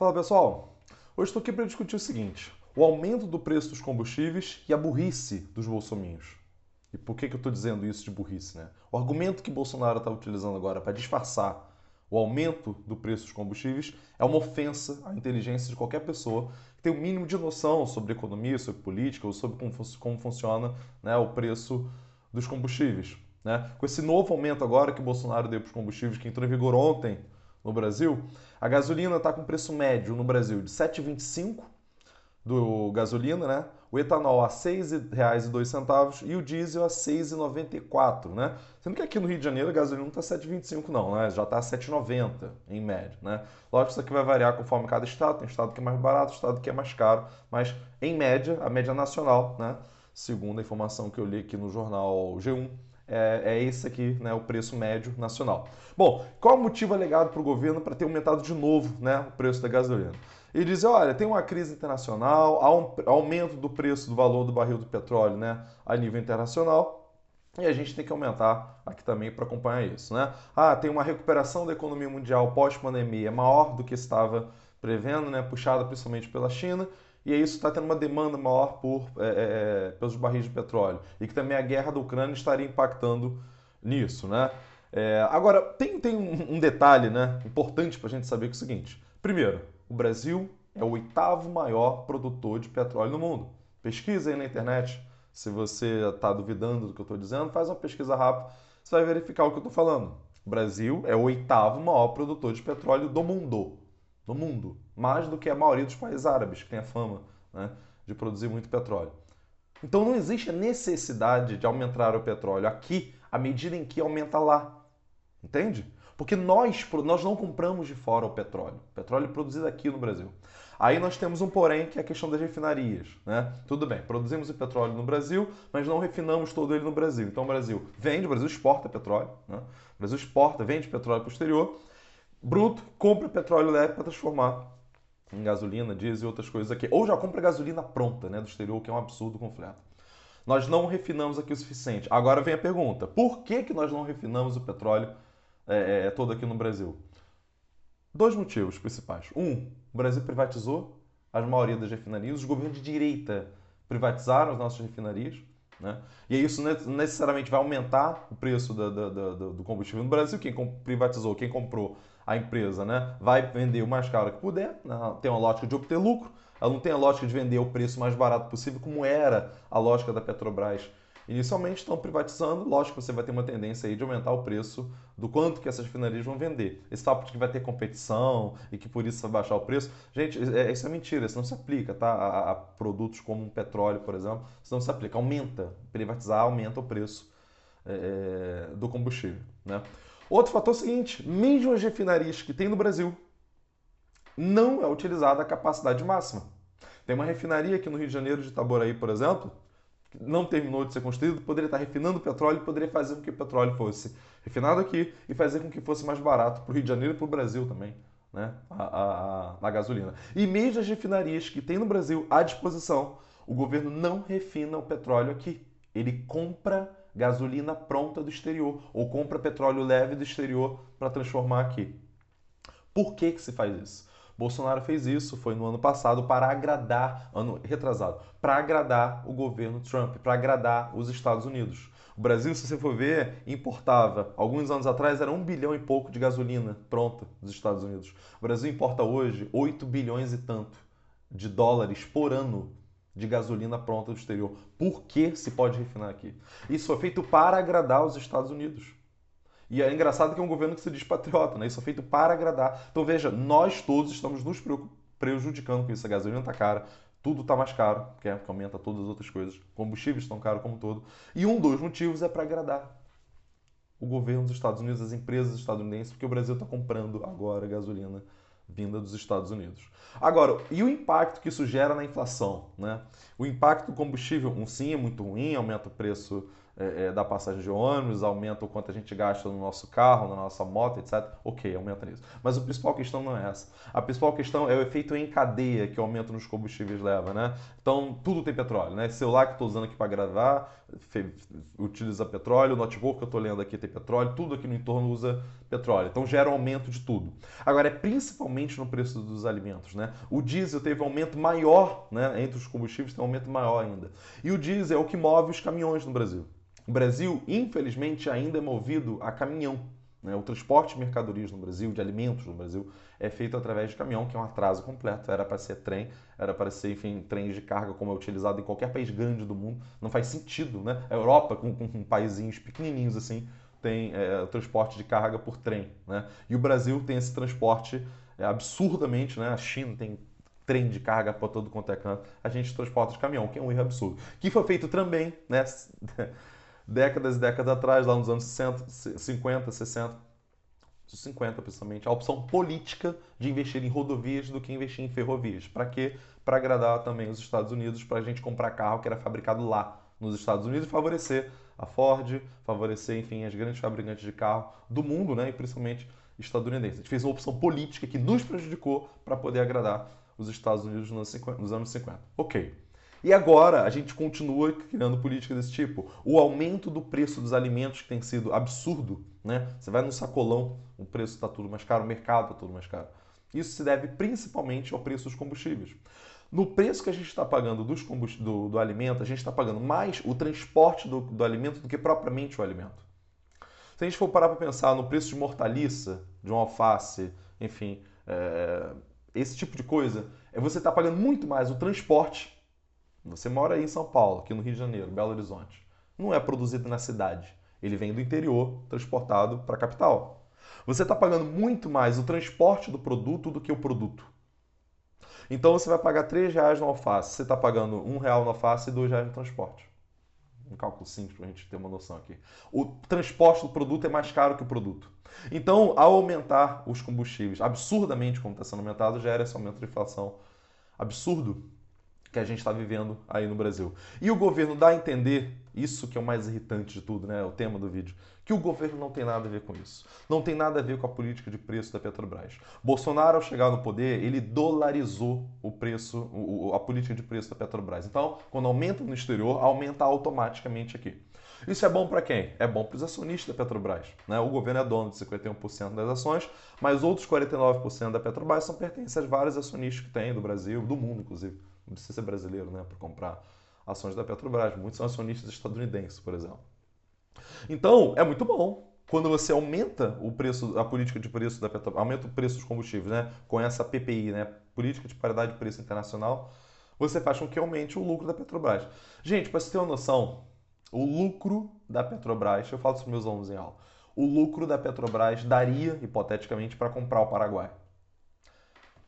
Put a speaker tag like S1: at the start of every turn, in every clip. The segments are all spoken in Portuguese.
S1: Fala pessoal, hoje estou aqui para discutir o seguinte: o aumento do preço dos combustíveis e a burrice dos bolsominions. E por que eu estou dizendo isso de burrice, né? O argumento que Bolsonaro está utilizando agora para disfarçar o aumento do preço dos combustíveis é uma ofensa à inteligência de qualquer pessoa que tem o mínimo de noção sobre economia, sobre política ou sobre como funciona, né, o preço dos combustíveis. Né? Com esse novo aumento agora que o Bolsonaro deu para os combustíveis, que entrou em vigor ontem no Brasil, a gasolina está com preço médio no Brasil de 7,25 do gasolina, né? O etanol a R$ 6,02 e o diesel a 6,94, né? Sendo que aqui no Rio de Janeiro a gasolina não está 7,25 não, né? Já está 7,90 em média, né? Lógico que isso aqui vai variar conforme cada estado, tem estado que é mais barato, estado que é mais caro, mas em média, a média nacional, né? Segundo a informação que eu li aqui no jornal G1, é esse aqui, né, o preço médio nacional. Bom, qual é o motivo alegado para o governo para ter aumentado de novo, né, o preço da gasolina? Ele diz, olha, tem uma crise internacional, há um aumento do preço do valor do barril do petróleo, né, a nível internacional, e a gente tem que aumentar aqui também para acompanhar isso, né? Ah, tem uma recuperação da economia mundial pós-pandemia maior do que estava prevendo, né, puxada principalmente pela China, e isso está tendo uma demanda maior pelos barris de petróleo. E que também a guerra da Ucrânia estaria impactando nisso, né? Agora, tem um detalhe, né, importante para a gente saber que é o seguinte. Primeiro, o Brasil é o oitavo maior produtor de petróleo no mundo. Pesquisa aí na internet. Se você está duvidando do que eu estou dizendo, faz uma pesquisa rápida. Você vai verificar o que eu estou falando. O Brasil é o oitavo maior produtor de petróleo do mundo. Do mundo. Mais do que a maioria dos países árabes, que tem a fama, né, de produzir muito petróleo. Então não existe a necessidade de aumentar o petróleo aqui à medida em que aumenta lá. Entende? Porque nós não compramos de fora o petróleo. O petróleo é produzido aqui no Brasil. Aí nós temos um porém, que é a questão das refinarias. Né? Tudo bem, produzimos o petróleo no Brasil, mas não refinamos todo ele no Brasil. Então o Brasil vende, o Brasil exporta petróleo. Né? O Brasil exporta, vende petróleo para o exterior, bruto, compra petróleo leve para transformar em gasolina, diesel e outras coisas aqui. Ou já compra gasolina pronta, né, do exterior, que é um absurdo completo. Nós não refinamos aqui o suficiente. Agora vem a pergunta: por que nós não refinamos o petróleo todo aqui no Brasil? Dois motivos principais. O Brasil privatizou a maioria das refinarias, os governos de direita privatizaram as nossas refinarias, né? E isso necessariamente vai aumentar o preço do combustível no Brasil. Quem privatizou, quem comprou a empresa, né, vai vender o mais caro que puder, né? Tem uma lógica de obter lucro, ela não tem a lógica de vender o preço mais barato possível, como era a lógica da Petrobras. Inicialmente estão privatizando, lógico que você vai ter uma tendência aí de aumentar o preço do quanto que essas refinarias vão vender. Esse papo de que vai ter competição e que por isso vai baixar o preço, gente, isso é mentira, isso não se aplica, tá? A produtos como petróleo, por exemplo, isso não se aplica. Aumenta, privatizar aumenta o preço do combustível, né? Outro fator é o seguinte: mesmo as refinarias que tem no Brasil, não é utilizada a capacidade máxima. Tem uma refinaria aqui no Rio de Janeiro de Itaboraí, por exemplo, que não terminou de ser construída, poderia estar refinando o petróleo e poderia fazer com que o petróleo fosse refinado aqui e fazer com que fosse mais barato para o Rio de Janeiro e para o Brasil também, né? A gasolina. E mesmo as refinarias que tem no Brasil à disposição, o governo não refina o petróleo aqui. Ele compra gasolina pronta do exterior ou compra petróleo leve do exterior para transformar aqui. Por que se faz isso? Bolsonaro fez isso, foi no ano passado, para agradar, ano retrasado, para agradar o governo Trump, para agradar os Estados Unidos. O Brasil, se você for ver, importava, alguns anos atrás, era 1 bilhão e pouco de gasolina pronta dos Estados Unidos. O Brasil importa hoje 8 bilhões e tanto de dólares por ano de gasolina pronta do exterior. Por que se pode refinar aqui? Isso foi feito para agradar os Estados Unidos. E é engraçado que é um governo que se diz patriota, né? Isso é feito para agradar. Então veja, nós todos estamos nos prejudicando com isso. A gasolina está cara, tudo está mais caro, que aumenta todas as outras coisas. Combustíveis estão caros como um todo. E um dos motivos é para agradar o governo dos Estados Unidos, as empresas estadunidenses, porque o Brasil está comprando agora gasolina vinda dos Estados Unidos. Agora, e o impacto que isso gera na inflação? Né? O impacto do combustível, sim, é muito ruim, aumenta o preço da passagem de ônibus, aumenta o quanto a gente gasta no nosso carro, na nossa moto, etc. Ok, aumenta nisso. Mas a principal questão não é essa. A principal questão é o efeito em cadeia que o aumento nos combustíveis leva, né? Então, tudo tem petróleo, né? Esse celular que eu estou usando aqui para gravar utiliza petróleo, o notebook que eu estou lendo aqui tem petróleo, tudo aqui no entorno usa petróleo. Então, gera um aumento de tudo. Agora, é principalmente no preço dos alimentos, né? O diesel teve um aumento maior, né? Entre os combustíveis tem um aumento maior ainda. E o diesel é o que move os caminhões no Brasil. O Brasil, infelizmente, ainda é movido a caminhão. Né? O transporte de mercadorias no Brasil, de alimentos no Brasil, é feito através de caminhão, que é um atraso completo. Era para ser trem, era para ser, enfim, trens de carga como é utilizado em qualquer país grande do mundo. Não faz sentido, né? A Europa, com paizinhos pequenininhos assim, tem transporte de carga por trem, né? E o Brasil tem esse transporte absurdamente, né? A China tem trem de carga para todo quanto é canto, a gente transporta de caminhão, que é um erro absurdo. Que foi feito também, né? Décadas e décadas atrás, lá nos anos 60, 50, 60, 50 principalmente, a opção política de investir em rodovias do que investir em ferrovias. Para quê? Para agradar também os Estados Unidos, para a gente comprar carro que era fabricado lá nos Estados Unidos e favorecer a Ford, favorecer, enfim, as grandes fabricantes de carro do mundo, né? E principalmente estadunidenses. A gente fez uma opção política que nos prejudicou para poder agradar os Estados Unidos nos anos 50. Ok. E agora a gente continua criando política desse tipo. O aumento do preço dos alimentos que tem sido absurdo, né? Você vai no sacolão, o preço está tudo mais caro, o mercado está tudo mais caro. Isso se deve principalmente ao preço dos combustíveis. No preço que a gente está pagando do alimento, a gente está pagando mais o transporte do alimento do que propriamente o alimento. Se a gente for parar para pensar no preço de uma hortaliça, de um alface, enfim, esse tipo de coisa, você está pagando muito mais o transporte. Você mora aí em São Paulo, aqui no Rio de Janeiro, Belo Horizonte. Não é produzido na cidade. Ele vem do interior, transportado para a capital. Você está pagando muito mais o transporte do produto do que o produto. Então você vai pagar R$ 3 no alface. Você está pagando R$ 1 no alface e R$ 2 no transporte. Um cálculo simples para a gente ter uma noção aqui. O transporte do produto é mais caro que o produto. Então, ao aumentar os combustíveis absurdamente, como está sendo aumentado, gera esse aumento de inflação absurdo que a gente está vivendo aí no Brasil. E o governo dá a entender, isso que é o mais irritante de tudo, né? O tema do vídeo, que o governo não tem nada a ver com isso. Não tem nada a ver com a política de preço da Petrobras. Bolsonaro, ao chegar no poder, ele dolarizou o preço, a política de preço da Petrobras. Então, quando aumenta no exterior, aumenta automaticamente aqui. Isso é bom para quem? É bom para os acionistas da Petrobras. Né? O governo é dono de 51% das ações, mas outros 49% da Petrobras são pertencem a vários acionistas que tem do Brasil, do mundo, inclusive. Não precisa ser brasileiro, né, para comprar ações da Petrobras. Muitos são acionistas estadunidenses, por exemplo. Então, é muito bom quando você aumenta o preço, a política de preço da Petrobras, aumenta o preço dos combustíveis, né, com essa PPI, né, Política de Paridade de Preço Internacional, você faz com que aumente o lucro da Petrobras. Gente, para você ter uma noção, o lucro da Petrobras, eu falo isso para meus alunos em aula, o lucro da Petrobras daria, hipoteticamente, para comprar o Paraguai.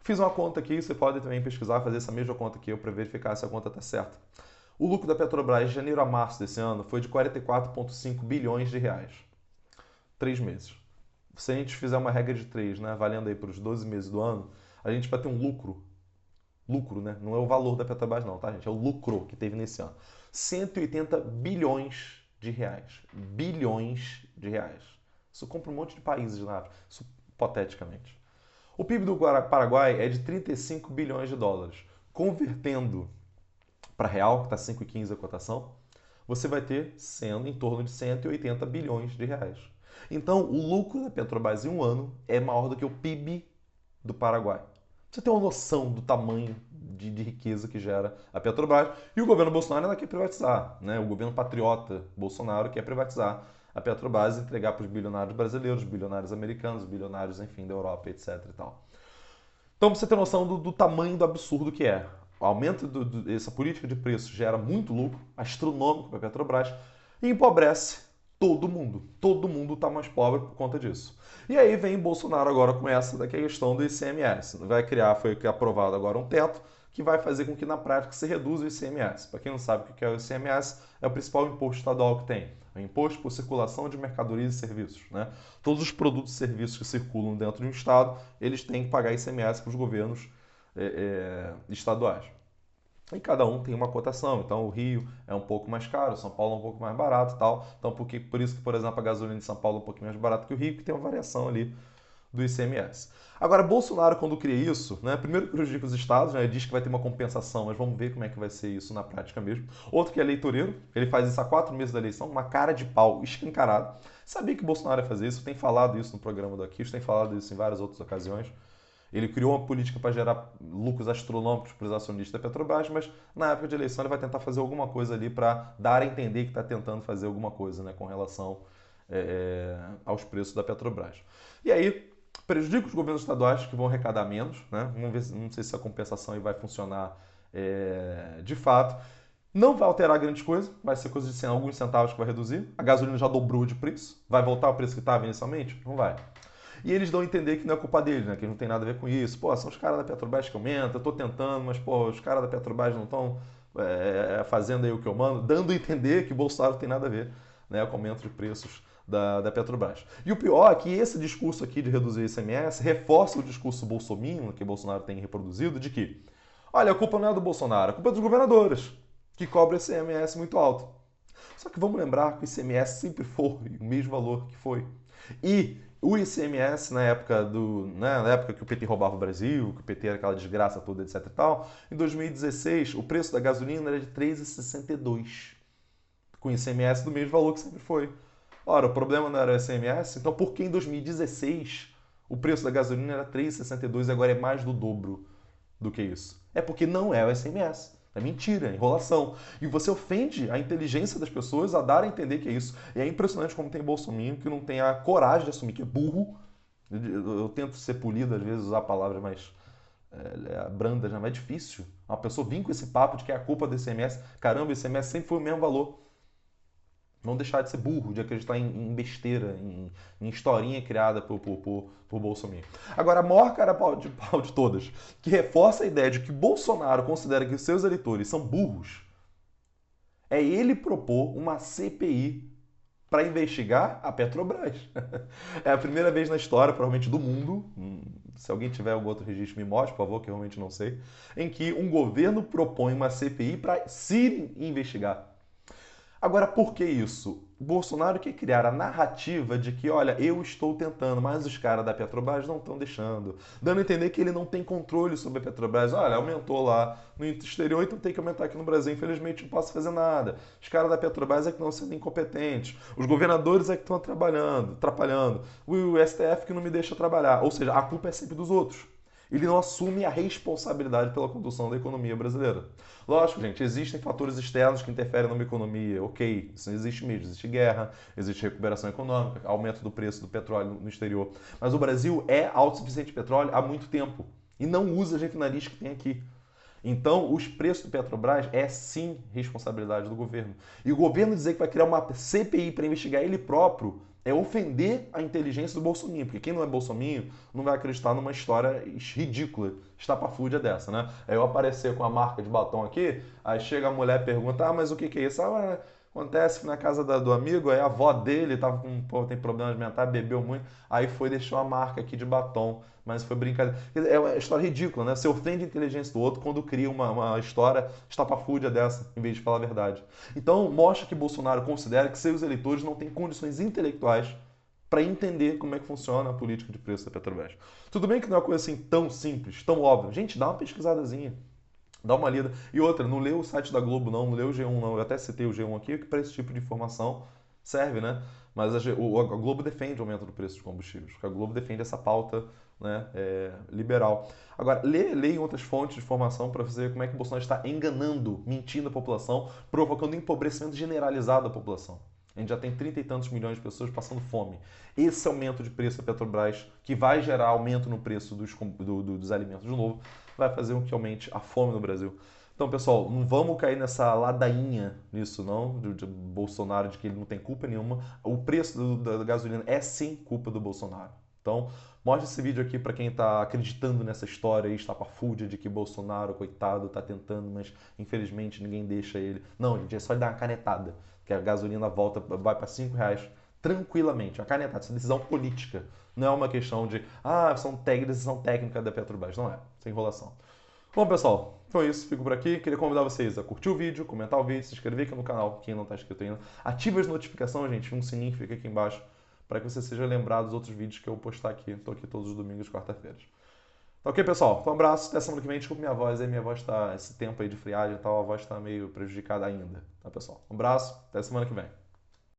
S1: Fiz uma conta aqui, você pode também pesquisar, fazer essa mesma conta que eu para verificar se a conta está certa. O lucro da Petrobras de janeiro a março desse ano foi de 44,5 bilhões de reais. 3 meses. Se a gente fizer uma regra de 3, né, valendo aí para os 12 meses do ano, a gente vai ter um lucro, né? Não é o valor da Petrobras não, tá, gente? É o lucro que teve nesse ano. 180 bilhões de reais. Bilhões de reais. Isso compra um monte de países na África. Isso hipoteticamente. O PIB do Paraguai é de 35 bilhões de dólares. Convertendo para real, que está 5,15 a cotação, você vai ter sendo em torno de 180 bilhões de reais. Então, o lucro da Petrobras em um ano é maior do que o PIB do Paraguai. Você tem uma noção do tamanho de riqueza que gera a Petrobras. E o governo Bolsonaro ainda quer privatizar. Né? O governo patriota Bolsonaro quer privatizar a Petrobras e entregar para os bilionários brasileiros, bilionários americanos, bilionários, enfim, da Europa, etc. E tal. Então, para você ter noção do tamanho do absurdo que é. O aumento dessa política de preço gera muito lucro, astronômico para a Petrobras, e empobrece todo mundo. Todo mundo está mais pobre por conta disso. E aí vem Bolsonaro agora com essa da questão do ICMS. Foi aprovado agora um teto que vai fazer com que na prática se reduza o ICMS. Para quem não sabe o que é o ICMS, é o principal imposto estadual que tem. É o imposto por circulação de mercadorias e serviços. Né? Todos os produtos e serviços que circulam dentro de um estado, eles têm que pagar ICMS para os governos estaduais. E cada um tem uma cotação. Então o Rio é um pouco mais caro, São Paulo é um pouco mais barato e tal. Então por isso que, por exemplo, a gasolina de São Paulo é um pouquinho mais barata que o Rio, que tem uma variação ali do ICMS. Agora, Bolsonaro, quando cria isso, né, primeiro prejudica os estados, né, diz que vai ter uma compensação, mas vamos ver como é que vai ser isso na prática mesmo. Outro que é eleitoreiro, ele faz isso há 4 meses da eleição, uma cara de pau escancarada. Sabia que Bolsonaro ia fazer isso, tem falado isso no programa do Aquis, tem falado isso em várias outras ocasiões. Ele criou uma política para gerar lucros astronômicos para os acionistas da Petrobras, mas na época de eleição ele vai tentar fazer alguma coisa ali para dar a entender que está tentando fazer alguma coisa, né, com relação aos preços da Petrobras. E aí, prejudica os governos estaduais que vão arrecadar menos, né? Vamos ver, não sei se a compensação aí vai funcionar de fato. Não vai alterar grandes coisas, vai ser coisa de alguns centavos que vai reduzir. A gasolina já dobrou de preço, vai voltar ao preço que estava inicialmente? Não vai. E eles dão a entender que não é culpa deles, né? Que não tem nada a ver com isso. Pô, são os caras da Petrobras que aumentam, eu tô tentando, mas pô, os caras da Petrobras não estão fazendo aí o que eu mando, dando a entender que Bolsonaro tem nada a ver, né, com o aumento de preços da Petrobras. E o pior é que esse discurso aqui de reduzir o ICMS reforça o discurso bolsominion que Bolsonaro tem reproduzido, de que, olha, a culpa não é do Bolsonaro, a culpa é dos governadores, que cobram ICMS muito alto. Só que vamos lembrar que o ICMS sempre foi o mesmo valor que foi. E o ICMS, na época que o PT roubava o Brasil, que o PT era aquela desgraça toda, etc e tal, em 2016 o preço da gasolina era de R$ 3,62, com ICMS do mesmo valor que sempre foi. Ora, o problema não era o ICMS, então por que em 2016 o preço da gasolina era R$ 3,62 e agora é mais do dobro do que isso? É porque não é o ICMS. É mentira, é enrolação. E você ofende a inteligência das pessoas a dar a entender que é isso. E é impressionante como tem bolsominion que não tem a coragem de assumir que é burro. Eu tento ser polido, às vezes, usar palavras mais brandas, mas é difícil. Uma pessoa vir com esse papo de que é a culpa do ICMS. Caramba, o ICMS sempre foi o mesmo valor. Não deixar de ser burro, de acreditar em besteira, em historinha criada por Bolsonaro. Agora, a maior cara de pau de todas, que reforça a ideia de que Bolsonaro considera que os seus eleitores são burros, é ele propor uma CPI para investigar a Petrobras. É a primeira vez na história, provavelmente do mundo, se alguém tiver algum outro registro, me mostre, por favor, que eu realmente não sei, em que um governo propõe uma CPI para se investigar. Agora, por que isso? O Bolsonaro quer criar a narrativa de que, olha, eu estou tentando, mas os caras da Petrobras não estão deixando. Dando a entender que ele não tem controle sobre a Petrobras. Olha, aumentou lá no exterior, então tem que aumentar aqui no Brasil. Infelizmente não posso fazer nada. Os caras da Petrobras é que estão sendo incompetentes. Os governadores é que estão atrapalhando. O STF que não me deixa trabalhar. Ou seja, a culpa é sempre dos outros. Ele não assume a responsabilidade pela condução da economia brasileira. Lógico, gente, existem fatores externos que interferem numa economia, ok, isso existe mesmo, existe guerra, existe recuperação econômica, aumento do preço do petróleo no exterior. Mas o Brasil é autossuficiente de petróleo há muito tempo e não usa as refinarias que tem aqui. Então, os preços do Petrobras é sim responsabilidade do governo. E o governo dizer que vai criar uma CPI para investigar ele próprio é ofender a inteligência do Bolsonaro, porque quem não é Bolsonaro não vai acreditar numa história ridícula, estapafúrdia dessa, né? Aí eu aparecer com a marca de batom aqui, aí chega a mulher e pergunta, mas o que é isso? Acontece que na casa do amigo, aí a avó dele tava tem problemas mentais, bebeu muito, aí foi deixou a marca aqui de batom, mas foi brincadeira. É uma história ridícula, né? Você ofende a inteligência do outro quando cria uma história estapafúrdia dessa, em vez de falar a verdade. Então, mostra que Bolsonaro considera que seus eleitores não têm condições intelectuais para entender como é que funciona a política de preço da Petrobras. Tudo bem que não é uma coisa assim tão simples, tão óbvia. Gente, dá uma pesquisadazinha. Dá uma lida. E outra, não lê o site da Globo, não lê o G1, não. Eu até citei o G1 aqui, que para esse tipo de informação serve, né? Mas a Globo defende o aumento do preço dos combustíveis, porque a Globo defende essa pauta, né, liberal. Agora, lê em outras fontes de informação para ver como é que o Bolsonaro está enganando, mentindo a população, provocando empobrecimento generalizado da população. A gente já tem 30 e tantos milhões de pessoas passando fome. Esse aumento de preço da Petrobras, que vai gerar aumento no preço dos alimentos de novo, vai fazer com que aumente a fome no Brasil. Então, pessoal, não vamos cair nessa ladainha nisso, não, de Bolsonaro, de que ele não tem culpa nenhuma. O preço da gasolina é sim culpa do Bolsonaro. Então, mostra esse vídeo aqui para quem está acreditando nessa história estapafúrdia de que Bolsonaro, coitado, está tentando, mas infelizmente ninguém deixa ele. Não, gente, é só ele dar uma canetada, que a gasolina vai para R$ 5 tranquilamente. Uma canetada, essa decisão política. Não é uma questão de, decisão técnica da Petrobras. Não é, sem enrolação. Bom, pessoal, Então é isso, fico por aqui. Queria convidar vocês a curtir o vídeo, comentar o vídeo, se inscrever aqui no canal, quem não está inscrito ainda. Ative as notificações, gente, um sininho que fica aqui embaixo, para que você seja lembrado dos outros vídeos que eu vou postar aqui. Estou aqui todos os domingos e quarta-feiras. Tá ok, pessoal? Então, um abraço. Até semana que vem. Desculpa minha voz aí. Minha voz tá... Esse tempo aí de friagem e tal, a voz tá meio prejudicada ainda. Tá, pessoal? Um abraço. Até semana que vem.